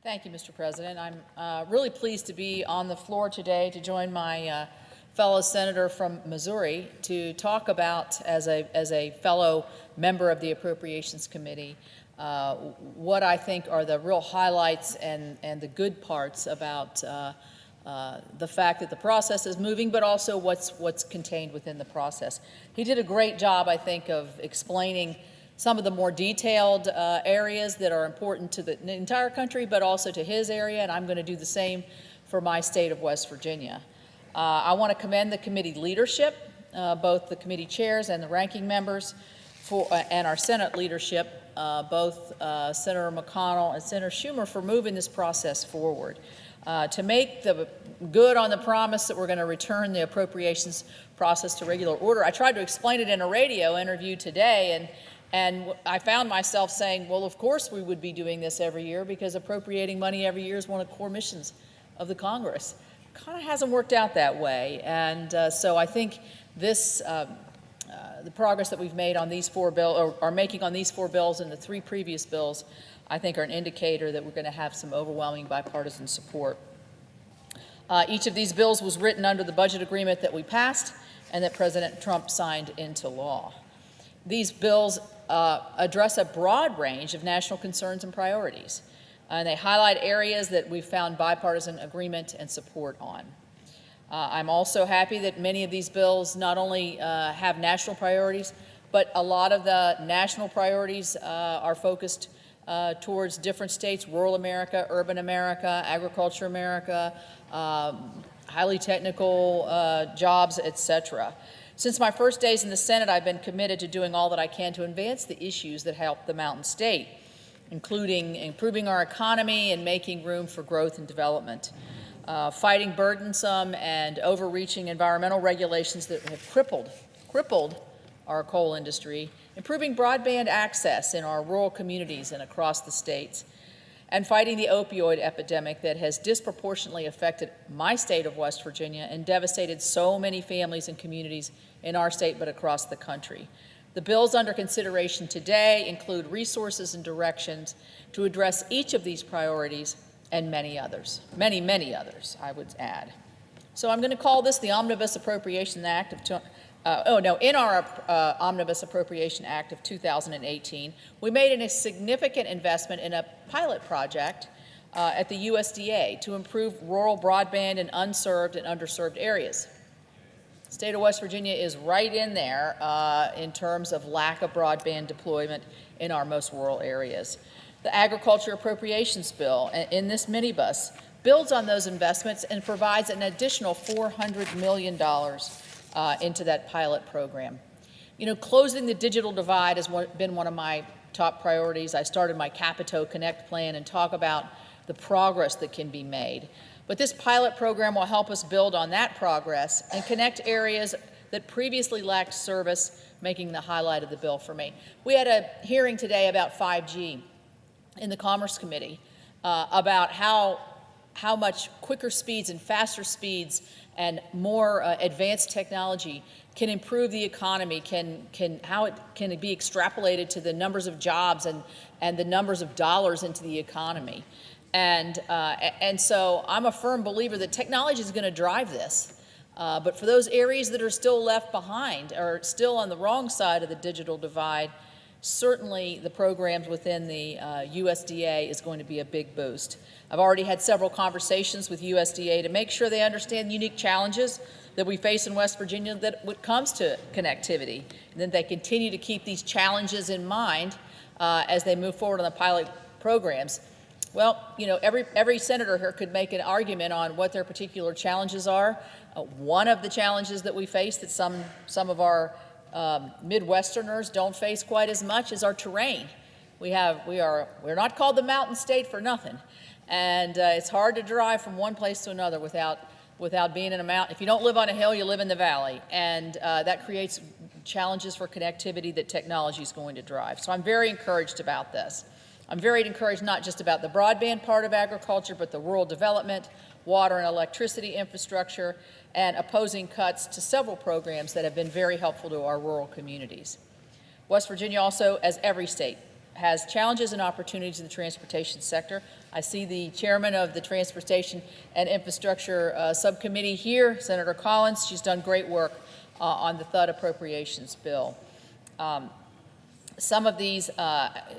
Thank you, Mr. President. I'm really pleased to be on the floor today to join my fellow senator from Missouri to talk about, as a fellow member of the Appropriations Committee, what I think are the real highlights and the good parts about the fact that the process is moving, but also what's contained within the process. He did a great job, I think, of explaining some of the more detailed areas that are important to the entire country, but also to his area, and I'm going to do the same for my state of West Virginia. I want to commend the committee leadership, both the committee chairs and the ranking members, and our Senate leadership, both Senator McConnell and Senator Schumer, for moving this process forward. To make the good on the promise that we're going to return the appropriations process to regular order. I tried to explain it in a radio interview today, and I found myself saying, well, of course we would be doing this every year because appropriating money every year is one of the core missions of the Congress. Kind of hasn't worked out that way, and so I think this, the progress that we've made on these four bills, or are making on these four bills and the three previous bills, I think are an indicator that we're going to have some overwhelming bipartisan support. Each of these bills was written under the budget agreement that we passed and that President Trump signed into law. These bills address a broad range of national concerns and priorities, and they highlight areas that we've found bipartisan agreement and support on. I'm also happy that many of these bills not only have national priorities, but a lot of the national priorities are focused towards different states: rural America, urban America, agriculture America, highly technical jobs, etc. Since my first days in the Senate, I've been committed to doing all that I can to advance the issues that help the Mountain State, including improving our economy and making room for growth and development, fighting burdensome and overreaching environmental regulations that have crippled our coal industry, improving broadband access in our rural communities and across the states, and fighting the opioid epidemic that has disproportionately affected my state of West Virginia and devastated so many families and communities in our state but across the country. The bills under consideration today include resources and directions to address each of these priorities and many others, many others, I would add. So I'm going to call this the Omnibus Appropriation Act of in our Omnibus Appropriation Act of 2018, we made a significant investment in a pilot project at the USDA to improve rural broadband in unserved and underserved areas. The state of West Virginia is right in there in terms of lack of broadband deployment in our most rural areas. The Agriculture Appropriations Bill in this minibus builds on those investments and provides an additional $400 million into that pilot program. You know, closing the digital divide has been one of my top priorities. I started my Capito Connect plan and talk about the progress that can be made. But this pilot program will help us build on that progress and connect areas that previously lacked service, making the highlight of the bill for me. We had a hearing today about 5G in the Commerce Committee about how much quicker speeds and faster speeds and more advanced technology can improve the economy, how it can be extrapolated to the numbers of jobs and the numbers of dollars into the economy. And so I'm a firm believer that technology is going to drive this. But for those areas that are still left behind or still on the wrong side of the digital divide, certainly the programs within the USDA is going to be a big boost. I've already had several conversations with USDA to make sure they understand the unique challenges that we face in West Virginia when it comes to connectivity, and that they continue to keep these challenges in mind as they move forward on the pilot programs. Well, you know, every senator here could make an argument on what their particular challenges are. One of the challenges that we face that some of our Midwesterners don't face quite as much is our terrain. We're not called the Mountain State for nothing, and it's hard to drive from one place to another without being in a mountain. If you don't live on a hill, you live in the valley, and that creates challenges for connectivity that technology is going to drive. So I'm very encouraged about this. I'm very encouraged not just about the broadband part of agriculture, but the rural development, water and electricity infrastructure, and opposing cuts to several programs that have been very helpful to our rural communities. West Virginia also, as every state, has challenges and opportunities in the transportation sector. I see the chairman of the Transportation and Infrastructure Subcommittee here, Senator Collins. She's done great work on the THUD appropriations bill. Some of these,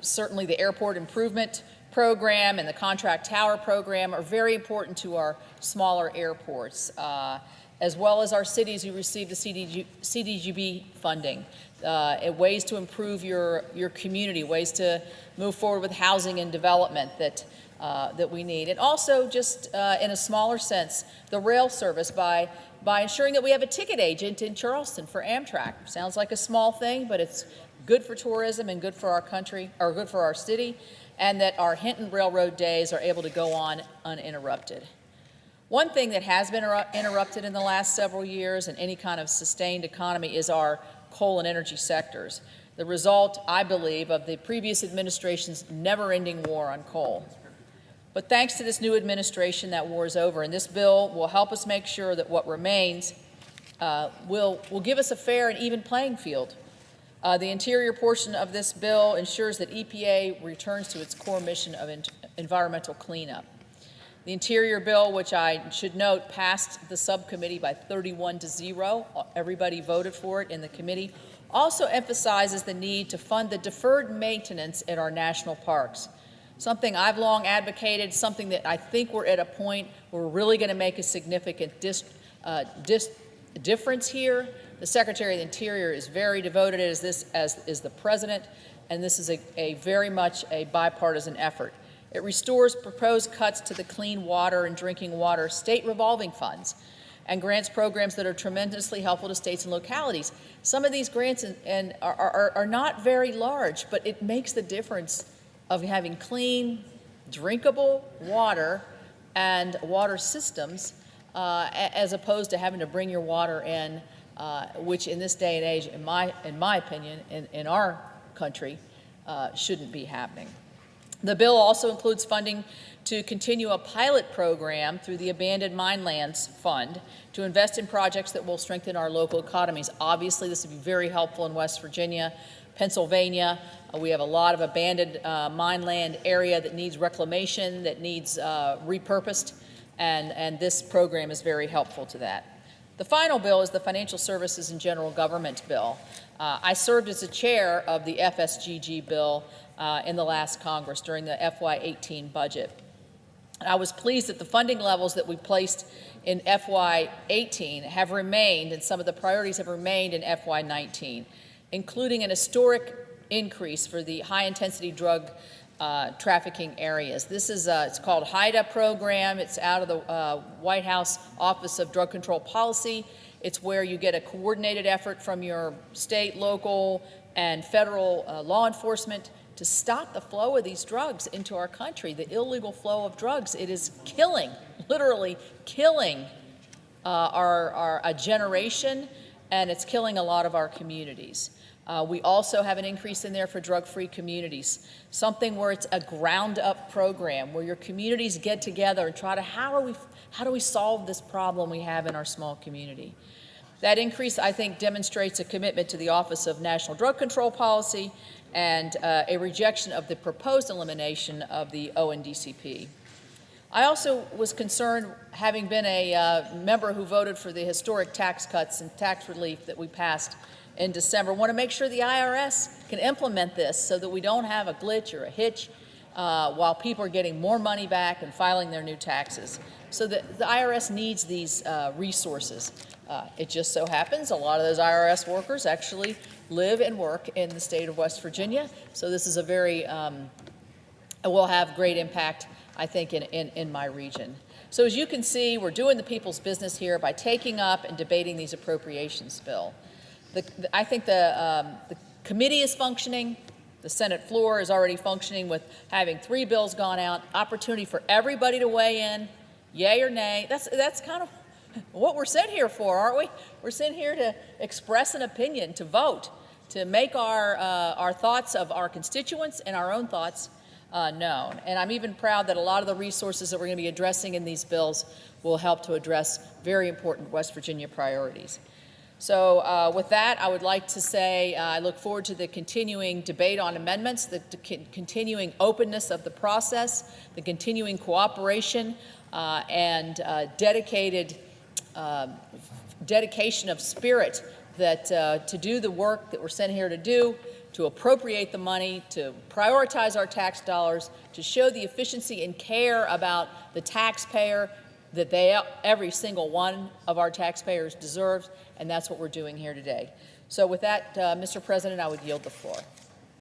certainly the airport improvement program and the contract tower program, are very important to our smaller airports, as well as our cities who receive the CDGB funding. Ways to improve your community, ways to move forward with housing and development that we need. And also, just in a smaller sense, the rail service by ensuring that we have a ticket agent in Charleston for Amtrak. Sounds like a small thing, but it's good for tourism and good for our country, or good for our city, and that our Hinton Railroad days are able to go on uninterrupted. One thing that has been interrupted in the last several years in any kind of sustained economy is our coal and energy sectors. The result, I believe, of the previous administration's never-ending war on coal. But thanks to this new administration, that war is over, and this bill will help us make sure that what remains will give us a fair and even playing field. The interior portion of this bill ensures that EPA returns to its core mission of environmental cleanup. The interior bill, which I should note passed the subcommittee by 31-0, everybody voted for it in the committee, also emphasizes the need to fund the deferred maintenance at our national parks. Something I've long advocated, something that I think we're at a point where we're really going to make a significant difference here. The Secretary of the Interior is very devoted as is the President, and this is a very much a bipartisan effort. It restores proposed cuts to the clean water and drinking water state revolving funds and grants programs that are tremendously helpful to states and localities. Some of these grants are not very large, but it makes the difference of having clean, drinkable water and water systems as opposed to having to bring your water in, which in this day and age, in my opinion, in our country, shouldn't be happening. The bill also includes funding to continue a pilot program through the Abandoned Mine Lands Fund to invest in projects that will strengthen our local economies. Obviously, this would be very helpful in West Virginia, Pennsylvania. We have a lot of abandoned mine land area that needs reclamation, that needs repurposed, and this program is very helpful to that. The final bill is the Financial Services and General Government Bill. I served as the chair of the FSGG bill in the last Congress during the FY18 budget. And I was pleased that the funding levels that we placed in FY18 have remained, and some of the priorities have remained in FY19, including an historic increase for the high-intensity drug trafficking areas. This is it's called HIDA program. It's out of the White House Office of Drug Control Policy. It's where you get a coordinated effort from your state, local, and federal law enforcement to stop the flow of these drugs into our country, the illegal flow of drugs. It is killing, literally killing a generation, and it's killing a lot of our communities. We also have an increase in there for drug-free communities, something where it's a ground-up program where your communities get together and try to, how do we solve this problem we have in our small community? That increase, I think, demonstrates a commitment to the Office of National Drug Control Policy and a rejection of the proposed elimination of the ONDCP. I also was concerned, having been a member who voted for the historic tax cuts and tax relief that we passed in December, want to make sure the IRS can implement this so that we don't have a glitch or a hitch while people are getting more money back and filing their new taxes. So the IRS needs these resources. It just so happens a lot of those IRS workers actually live and work in the state of West Virginia. So this is a very, will have great impact, I think, in my region. So as you can see, we're doing the people's business here by taking up and debating these appropriations bill. I think the committee is functioning. The Senate floor is already functioning with having 3 bills gone out, opportunity for everybody to weigh in, yay or nay. That's kind of what we're sent here for, aren't we? We're sent here to express an opinion, to vote, to make our thoughts of our constituents and our own thoughts known. And I'm even proud that a lot of the resources that we're going to be addressing in these bills will help to address very important West Virginia priorities. So with that, I would like to say I look forward to the continuing debate on amendments, the continuing openness of the process, the continuing cooperation, and dedication of spirit that to do the work that we're sent here to do, to appropriate the money, to prioritize our tax dollars, to show the efficiency and care about the taxpayer that every single one of our taxpayers deserves, and that's what we're doing here today. So with that, Mr. President, I would yield the floor.